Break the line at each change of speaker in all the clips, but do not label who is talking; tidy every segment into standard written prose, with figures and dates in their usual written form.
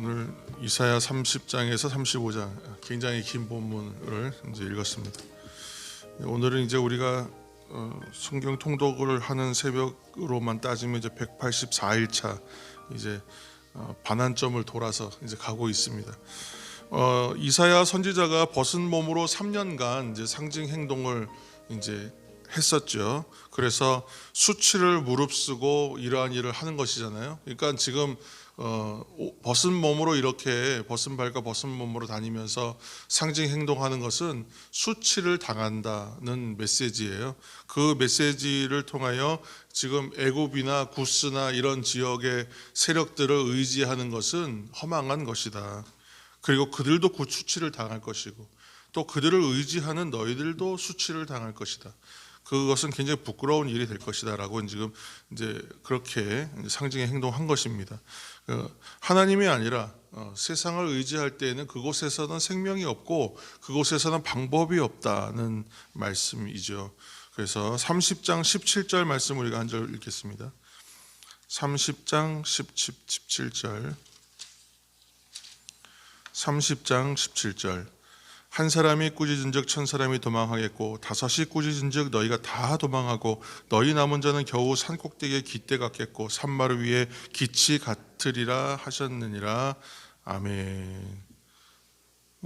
오늘 이사야 30장에서 35장 굉장히 긴 본문을 이제 읽었습니다. 오늘은 이제 우리가 성경 통독을 하는 새벽으로만 따지면 이제 184일차 이제 반환점을 돌아서 이제 가고 있습니다. 이사야 선지자가 벗은 몸으로 3년간 이제 상징 행동을 이제 했었죠. 그래서 수치를 무릅쓰고 이러한 일을 하는 것이잖아요. 그러니까 지금 벗은 몸으로 이렇게 벗은 발과 벗은 몸으로 다니면서 상징 행동하는 것은 수치를 당한다는 메시지예요. 그 메시지를 통하여 지금 애굽이나 구스나 이런 지역의 세력들을 의지하는 것은 허망한 것이다. 그리고 그들도 그 수치를 당할 것이고 또 그들을 의지하는 너희들도 수치를 당할 것이다. 그것은 굉장히 부끄러운 일이 될 것이다라고 지금 이제 그렇게 상징의 행동한 것입니다. 하나님이 아니라 세상을 의지할 때에는 그곳에서는 생명이 없고 그곳에서는 방법이 없다는 말씀이죠. 그래서 30장 17절 말씀 우리가 한 절 읽겠습니다. 30장 17절 30장 17절 한 사람이 꾸짖은즉 천 사람이 도망하겠고 다섯이 꾸짖은즉 너희가 다 도망하고 너희 남은 자는 겨우 산꼭대기에 깃대 같겠고 산마루 위에 깃이 같으리라 하셨느니라. 아멘.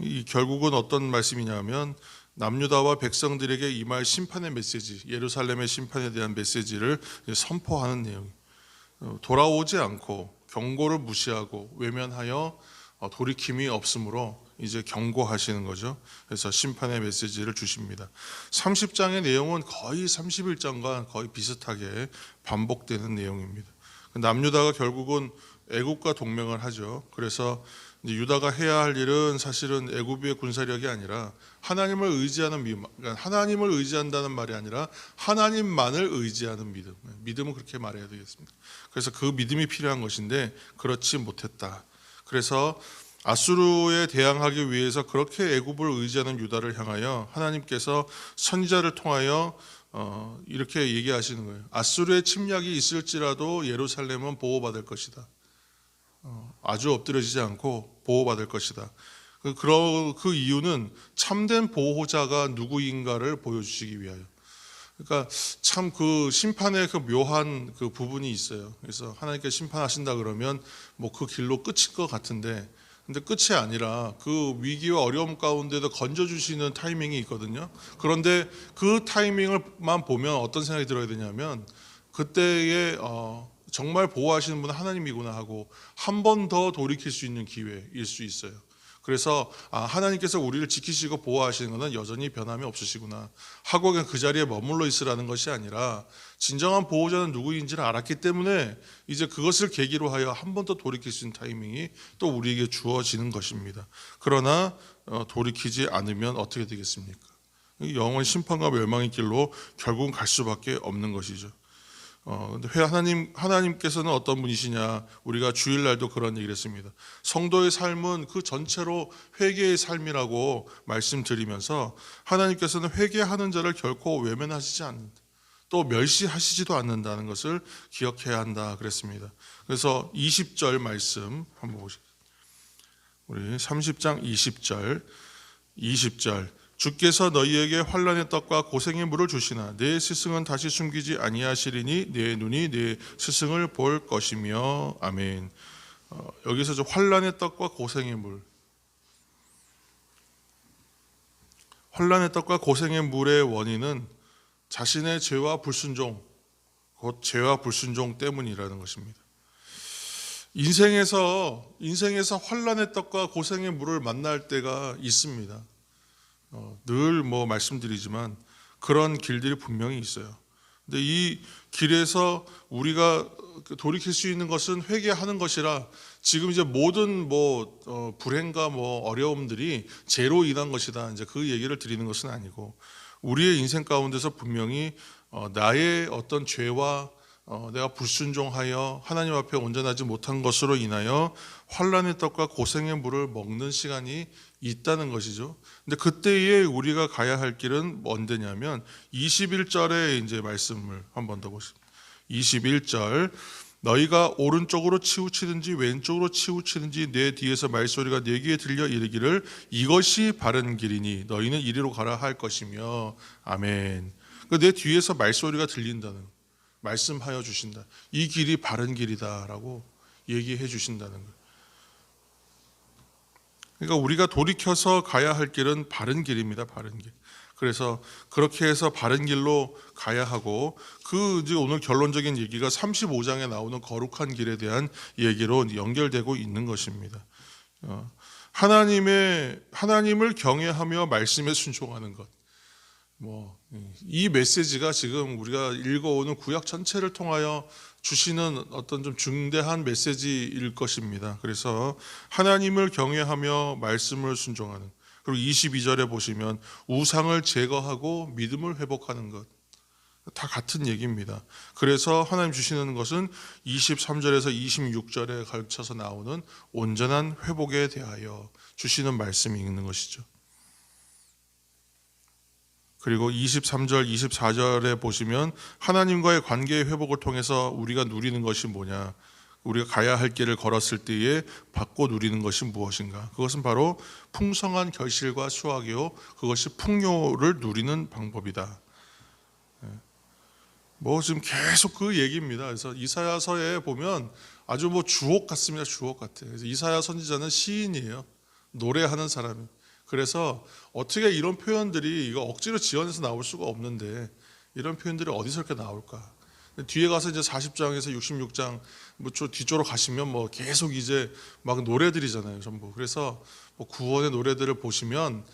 이 결국은 어떤 말씀이냐면 남유다와 백성들에게 임할 심판의 메시지, 예루살렘의 심판에 대한 메시지를 선포하는 내용이에요. 돌아오지 않고 경고를 무시하고 외면하여 돌이킴이 없으므로 이제 경고하시는 거죠. 그래서 심판의 메시지를 주십니다. 30장의 내용은 거의 31장과 거의 비슷하게 반복되는 내용입니다. 남유다가 결국은 애굽과 동맹을 하죠. 그래서 유다가 해야 할 일은 사실은 애굽의 군사력이 아니라 하나님을 의지하는 믿음, 그러니까 하나님을 의지한다는 말이 아니라 하나님만을 의지하는 믿음. 믿음은 그렇게 말해야 되겠습니다. 그래서 그 믿음이 필요한 것인데 그렇지 못했다. 그래서 아수르에 대항하기 위해서 그렇게 애굽을 의지하는 유다를 향하여 하나님께서 선지자를 통하여 이렇게 얘기하시는 거예요. 아수르의 침략이 있을지라도 예루살렘은 보호받을 것이다. 아주 엎드려지지 않고 보호받을 것이다. 그 이유는 참된 보호자가 누구인가를 보여주시기 위하여. 그러니까 참 그 심판의 그 묘한 그 부분이 있어요. 그래서 하나님께 심판하신다 그러면 뭐 그 길로 끝일 것 같은데, 근데 끝이 아니라 그 위기와 어려움 가운데도 건져주시는 타이밍이 있거든요. 그런데 그 타이밍을만 보면 어떤 생각이 들어야 되냐면 그때에 정말 보호하시는 분은 하나님이구나 하고 한 번 더 돌이킬 수 있는 기회일 수 있어요. 그래서 하나님께서 우리를 지키시고 보호하시는 것은 여전히 변함이 없으시구나 하고 그냥 그 자리에 머물러 있으라는 것이 아니라 진정한 보호자는 누구인지를 알았기 때문에 이제 그것을 계기로 하여 한 번 더 돌이킬 수 있는 타이밍이 또 우리에게 주어지는 것입니다. 그러나 돌이키지 않으면 어떻게 되겠습니까? 영원 심판과 멸망의 길로 결국은 갈 수밖에 없는 것이죠. 하나님께서는 어떤 분이시냐? 우리가 주일날도 그런 얘기를 했습니다. 성도의 삶은 그 전체로 회개의 삶이라고 말씀드리면서 하나님께서는 회개하는 자를 결코 외면하시지 않는다. 또 멸시하시지도 않는다는 것을 기억해야 한다 그랬습니다. 그래서 20절 말씀 한번 보시겠습니다. 우리 30장 20절 주께서 너희에게 환난의 떡과 고생의 물을 주시나 내 스승은 다시 숨기지 아니하시리니 내 눈이 내 스승을 볼 것이며. 아멘. 여기서 저 환난의 떡과 고생의 물, 환난의 떡과 고생의 물의 원인은 자신의 죄와 불순종, 곧 죄와 불순종 때문이라는 것입니다. 인생에서 환난의 떡과 고생의 물을 만날 때가 있습니다. 늘 말씀드리지만 그런 길들이 분명히 있어요. 근데 이 길에서 우리가 돌이킬 수 있는 것은 회개하는 것이라 지금 이제 모든 불행과 어려움들이 죄로 인한 것이다. 이제 그 얘기를 드리는 것은 아니고 우리의 인생 가운데서 분명히 나의 어떤 죄와 내가 불순종하여 하나님 앞에 온전하지 못한 것으로 인하여 환난의 떡과 고생의 물을 먹는 시간이 있다는 것이죠. 근데 그때에 우리가 가야 할 길은 뭔데냐면 21절의 이제 말씀을 한 번 더 보십시오. 21절 너희가 오른쪽으로 치우치든지 왼쪽으로 치우치든지 내 뒤에서 말소리가 내 귀에 들려 이르기를 이것이 바른 길이니 너희는 이리로 가라 할 것이며. 아멘. 내 뒤에서 말소리가 들린다는, 말씀하여 주신다. 이 길이 바른 길이다라고 얘기해 주신다는 거예요. 그러니까 우리가 돌이켜서 가야 할 길은 바른 길입니다. 바른 길. 그래서 그렇게 해서 바른 길로 가야 하고, 이제 오늘 결론적인 얘기가 35장에 나오는 거룩한 길에 대한 얘기로 연결되고 있는 것입니다. 하나님을 경외하며 말씀에 순종하는 것. 이 메시지가 지금 우리가 읽어오는 구약 전체를 통하여 주시는 어떤 좀 중대한 메시지일 것입니다. 그래서 하나님을 경외하며 말씀을 순종하는, 그리고 22절에 보시면 우상을 제거하고 믿음을 회복하는 것, 다 같은 얘기입니다. 그래서 하나님 주시는 것은 23절에서 26절에 걸쳐서 나오는 온전한 회복에 대하여 주시는 말씀이 있는 것이죠. 그리고 23절, 24절에 보시면 하나님과의 관계의 회복을 통해서 우리가 누리는 것이 뭐냐, 우리가 가야 할 길을 걸었을 때에 받고 누리는 것이 무엇인가. 그것은 바로 풍성한 결실과 수확이요, 그것이 풍요를 누리는 방법이다. 지금 계속 그 얘기입니다. 그래서 이사야서에 보면 아주 주옥 같습니다. 주옥 같아요. 그래서 이사야 선지자는 시인이에요. 노래하는 사람이. 그래서 어떻게 이런 표현들이 이거 억지로 지어내서 나올 수가 없는데 이런 표현들이 어디서 이렇게 나올까? 뒤에 가서 이제 40장에서 66장 뒤쪽으로 가시면 계속 이제 막 노래들이잖아요, 전부. 그래서 구원의 노래들을 보시면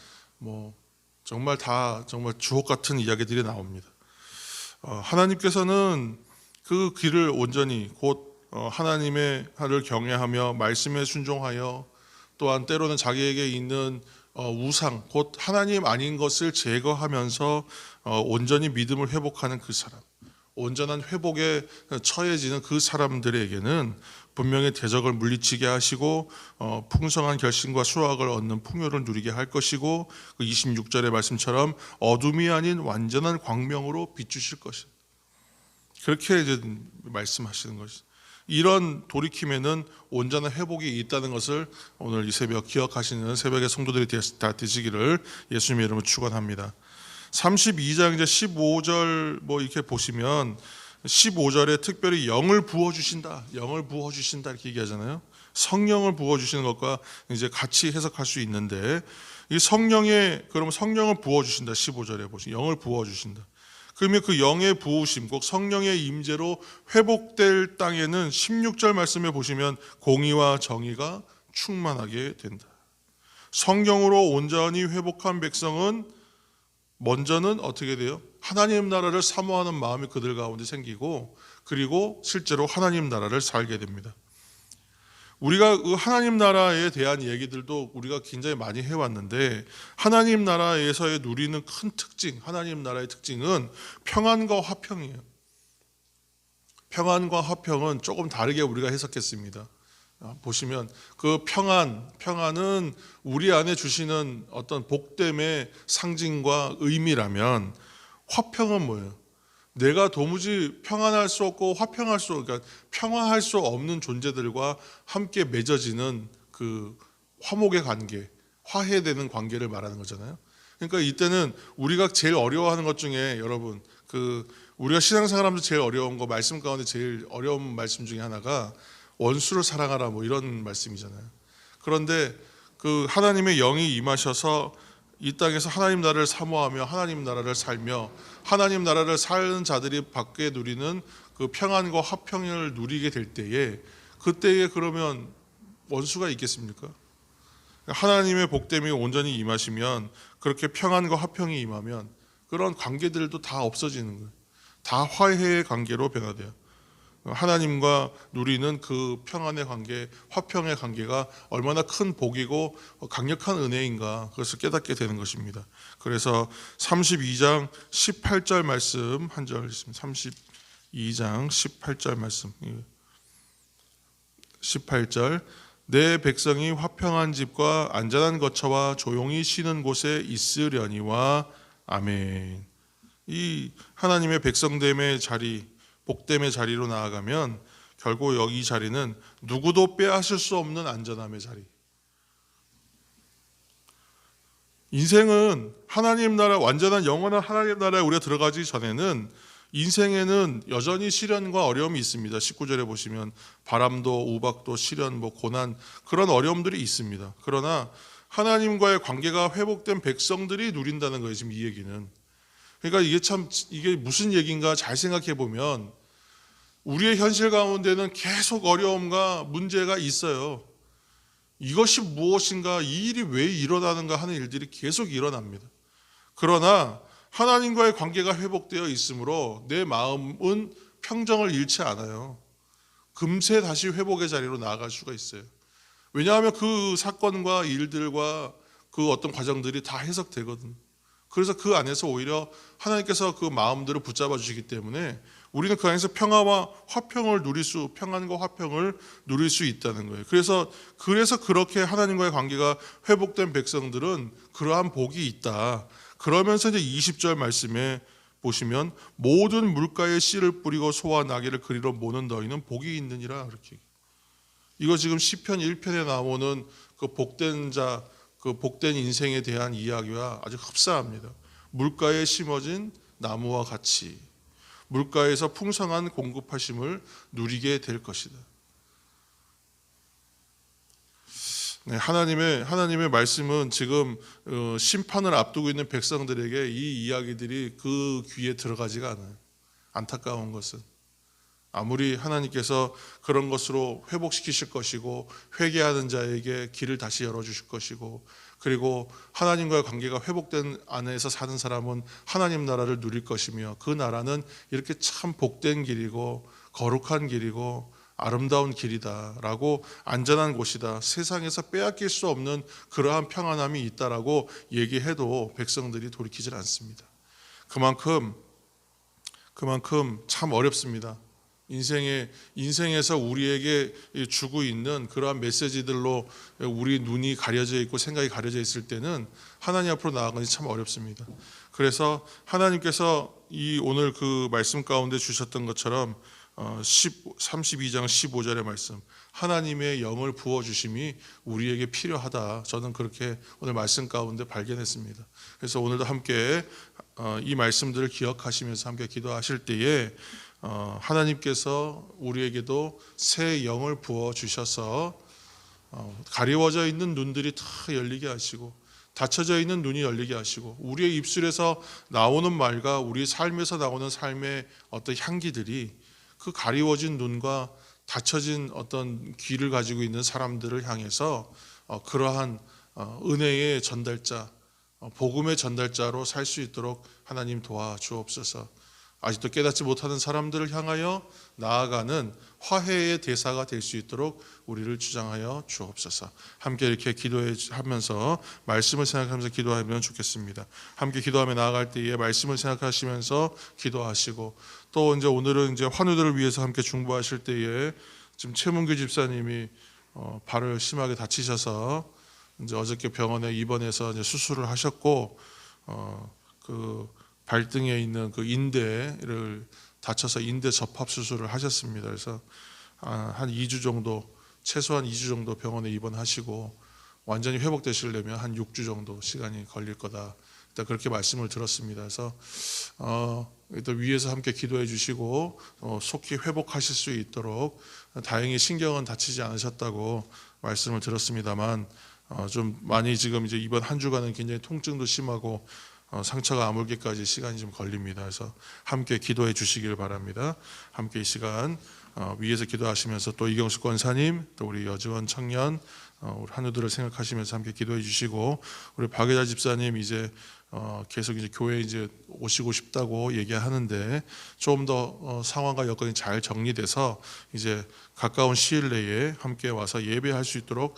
정말 다 정말 주옥 같은 이야기들이 나옵니다. 하나님께서는 그 길을 온전히 곧 하나님의 하를 경외하며 말씀에 순종하여, 또한 때로는 자기에게 있는 우상, 곧 하나님 아닌 것을 제거하면서 온전히 믿음을 회복하는 그 사람, 온전한 회복에 처해지는 그 사람들에게는 분명히 대적을 물리치게 하시고 풍성한 결실과 수확을 얻는 풍요를 누리게 할 것이고, 그 26절의 말씀처럼 어둠이 아닌 완전한 광명으로 비추실 것이다. 그렇게 이제 말씀하시는 것이죠. 이런 돌이킴에는 온전한 회복이 있다는 것을 오늘 이 새벽 기억하시는 새벽의 성도들이 다 되시기를 예수님의 이름으로 축원합니다. 32장 이제 15절 이렇게 보시면 15절에 특별히 영을 부어 주신다, 영을 부어 주신다 이렇게 얘기하잖아요. 성령을 부어 주시는 것과 이제 같이 해석할 수 있는데, 이 그러면 성령을 부어 주신다. 15절에 보시면 영을 부어 주신다. 그러면 그 영의 부으심, 꼭 성령의 임재로 회복될 땅에는 16절 말씀에 보시면 공의와 정의가 충만하게 된다. 성령으로 온전히 회복한 백성은 먼저는 어떻게 돼요? 하나님 나라를 사모하는 마음이 그들 가운데 생기고, 그리고 실제로 하나님 나라를 살게 됩니다. 우리가 그 하나님 나라에 대한 얘기들도 우리가 굉장히 많이 해왔는데, 하나님 나라에서의 누리는 큰 특징, 하나님 나라의 특징은 평안과 화평이에요. 평안과 화평은 조금 다르게 우리가 해석했습니다. 보시면 그 평안은 우리 안에 주시는 어떤 복됨의 상징과 의미라면, 화평은 뭐예요? 내가 도무지 평안할 수 없고 그러니까 평화할 수 없는 존재들과 함께 맺어지는 그 화목의 관계, 화해되는 관계를 말하는 거잖아요. 그러니까 이때는 우리가 제일 어려워하는 것 중에, 여러분, 우리가 신앙생활하면서 제일 어려운 거, 말씀 가운데 제일 어려운 말씀 중에 하나가 원수를 사랑하라 이런 말씀이잖아요. 그런데 그 하나님의 영이 임하셔서 이 땅에서 하나님 나라를 사모하며 하나님 나라를 살며 하나님 나라를 사는 자들이 받게 누리는 그 평안과 화평을 누리게 될 때에, 그때에 그러면 원수가 있겠습니까? 하나님의 복됨이 온전히 임하시면, 그렇게 평안과 화평이 임하면 그런 관계들도 다 없어지는 거예요. 다 화해의 관계로 변화돼요. 하나님과 누리는 그 평안의 관계, 화평의 관계가 얼마나 큰 복이고 강력한 은혜인가, 그것을 깨닫게 되는 것입니다. 그래서 32장 18절 말씀 한 절 있습니다. 32장 18절 말씀. 18절, 내 백성이 화평한 집과 안전한 거처와 조용히 쉬는 곳에 있으려니와. 아멘. 이 하나님의 백성됨의 자리, 복됨의 자리로 나아가면 결국 여기 이 자리는 누구도 빼앗을 수 없는 안전함의 자리. 인생은 하나님 나라, 완전한 영원한 하나님 나라에 우리가 들어가기 전에는 인생에는 여전히 시련과 어려움이 있습니다. 19절에 보시면 바람도 우박도 시련, 고난, 그런 어려움들이 있습니다. 그러나 하나님과의 관계가 회복된 백성들이 누린다는 거예요, 지금 이 얘기는. 그러니까 이게 무슨 얘기인가 잘 생각해 보면 우리의 현실 가운데는 계속 어려움과 문제가 있어요. 이것이 무엇인가, 이 일이 왜 일어나는가 하는 일들이 계속 일어납니다. 그러나 하나님과의 관계가 회복되어 있으므로 내 마음은 평정을 잃지 않아요. 금세 다시 회복의 자리로 나아갈 수가 있어요. 왜냐하면 그 사건과 일들과 그 어떤 과정들이 다 해석되거든. 그래서 그 안에서 오히려 하나님께서 그 마음들을 붙잡아 주시기 때문에 우리는 그 안에서 평안과 화평을 누릴 수 있다는 거예요. 그래서 그렇게 하나님과의 관계가 회복된 백성들은 그러한 복이 있다. 그러면서 이제 20절 말씀에 보시면 모든 물가에 씨를 뿌리고 소와 나귀를 그리로 모는 너희는 복이 있느니라. 그렇게. 이거 지금 시편 1편에 나오는 그 복된 자, 그 복된 인생에 대한 이야기와 아주 흡사합니다. 물가에 심어진 나무와 같이 물가에서 풍성한 공급하심을 누리게 될 것이다. 네, 하나님의 말씀은 지금 심판을 앞두고 있는 백성들에게 이 이야기들이 그 귀에 들어가지가 않아요. 안타까운 것은 아무리 하나님께서 그런 것으로 회복시키실 것이고 회개하는 자에게 길을 다시 열어주실 것이고 그리고 하나님과의 관계가 회복된 안에서 사는 사람은 하나님 나라를 누릴 것이며 그 나라는 이렇게 참 복된 길이고 거룩한 길이고 아름다운 길이다라고 안전한 곳이다. 세상에서 빼앗길 수 없는 그러한 평안함이 있다라고 얘기해도 백성들이 돌이키질 않습니다. 그만큼 참 어렵습니다. 인생에서 우리에게 주고 있는 그러한 메시지들로 우리 눈이 가려져 있고 생각이 가려져 있을 때는 하나님 앞으로 나아가기 참 어렵습니다. 그래서 하나님께서 이 오늘 그 말씀 가운데 주셨던 것처럼 32장 15절의 말씀, 하나님의 영을 부어주심이 우리에게 필요하다. 저는 그렇게 오늘 말씀 가운데 발견했습니다. 그래서 오늘도 함께 이 말씀들을 기억하시면서 함께 기도하실 때에 하나님께서 우리에게도 새 영을 부어주셔서 가리워져 있는 눈들이 다 열리게 하시고 닫혀져 있는 눈이 열리게 하시고 우리의 입술에서 나오는 말과 우리 삶에서 나오는 삶의 어떤 향기들이 그 가리워진 눈과 닫혀진 어떤 귀를 가지고 있는 사람들을 향해서 그러한 은혜의 전달자, 복음의 전달자로 살 수 있도록 하나님 도와주옵소서. 아직도 깨닫지 못하는 사람들을 향하여 나아가는 화해의 대사가 될 수 있도록 우리를 주장하여 주옵소서. 함께 이렇게 기도하면서 말씀을 생각하면서 기도하면 좋겠습니다. 함께 기도하며 나아갈 때에 말씀을 생각하시면서 기도하시고 또 이제 오늘은 이제 환우들을 위해서 함께 중보하실 때에 지금 최문규 집사님이 발을 심하게 다치셔서 이제 어저께 병원에 입원해서 이제 수술을 하셨고 그 발등에 있는 그 인대를 다쳐서 인대 접합 수술을 하셨습니다. 그래서 한 2주 정도, 최소한 2주 정도 병원에 입원하시고 완전히 회복되시려면 한 6주 정도 시간이 걸릴 거다. 일단 그렇게 말씀을 들었습니다. 그래서 일단 위에서 함께 기도해 주시고 속히 회복하실 수 있도록, 다행히 신경은 다치지 않으셨다고 말씀을 들었습니다만 좀 많이 지금 이제 이번 한 주간은 굉장히 통증도 심하고 상처가 아물기까지 시간이 좀 걸립니다. 그래서 함께 기도해 주시길 바랍니다. 함께 이 시간 위에서 기도하시면서 또 이경수 권사님, 또 우리 여지원 청년, 우리 한우들을 생각하시면서 함께 기도해 주시고, 우리 박예자 집사님 이제 계속 이제 교회에 이제 오시고 싶다고 얘기하는데 조금 더 상황과 여건이 잘 정리돼서 이제 가까운 시일 내에 함께 와서 예배할 수 있도록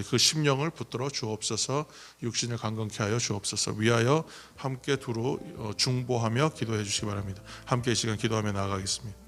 그 심령을 붙들어 주옵소서. 육신을 강건케 하여 주옵소서. 위하여 함께 두루 중보하며 기도해 주시기 바랍니다. 함께 이 시간 기도하며 나아가겠습니다.